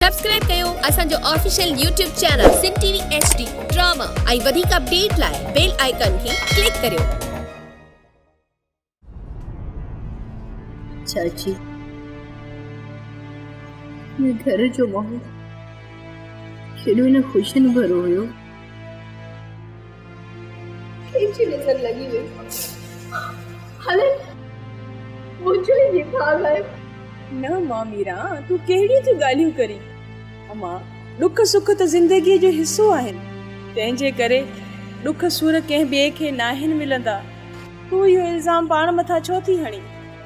Subscribe कयो असांजो official YouTube channel सिन TV HD drama ऐं वधीक अपडेट लाइ बेल आइकन खे क्लिक करियो। चाची, ये घर जो माहौल केॾो न खुशी भरो हुयो। कंहिंजी नज़र लॻी वई। हले मुझे ही भाग है। न मां मीरा, तू कहिड़ी तूं ॻाल्हियूं करी। अम्मा, दुख सुख त ज़िंदगी जो हिस्सो आहिनि, तंहिंजे करे दुख सूर कंहिं ॿिए खे नाहिनि मिलंदा। तू इहो इल्ज़ाम पाण मथां छो थी हणी?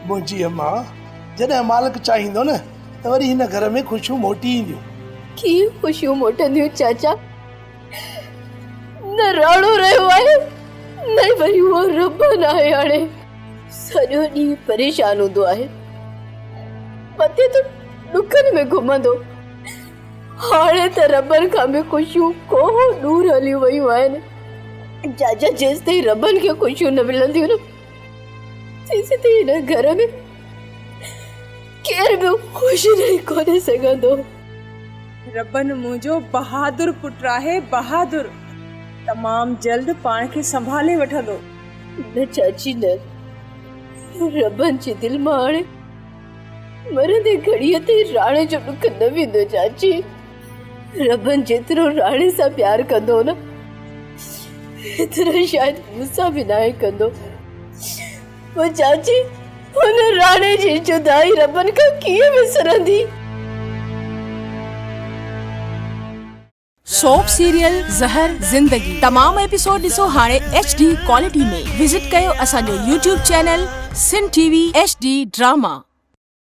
मुंहिंजी अम्मा, जॾहिं मालिक चाहींदो न त वरी हिन घर में ख़ुशियूं मोटी ईंदियूं। कीअं ख़ुशियूं मोटंदियूं चाचा? न राणो रहियो आहे न वरी उहो रबन आहे। हाणे सॼो ॾींहुं परेशान हूंदो आहे, मथे तो दुखनि में घुमंदो। हाणे त रबन खां बि ख़ुशियूं कोहो दूर हली वयूं आहिनि। चाचा, जेसि ताईं रबन खे ख़ुशियूं न मिलंदियूं न, तेसि ताईं हिन घर में केर बि ख़ुशि रही कोन्हे सघंदो। रबन मुंहिंजो बहादुर पुटु आहे, बहादुर। तमामु जल्द पाण खे संभाले वठंदो। न चाची न, रबन जी दिल मां हाणे मरंदे घड़ीअ ते राणे जो दुख न वेंदो। चाची, रबन जेतिरो राणे सां प्यार कंदो न, एतिरो शायदि मूंसां बि नाहे कंदो। वो चाची, हुन राणे जी जुदाई रबन खां कीअं विसरंदी? सोप सीरियल ज़हर ज़िंदगी तमाम एपिसोड ॾिसो हाणे HD क्वालिटी में। विजिट कयो असांजो YouTube चैनल सिन टीवी HD ड्रामा।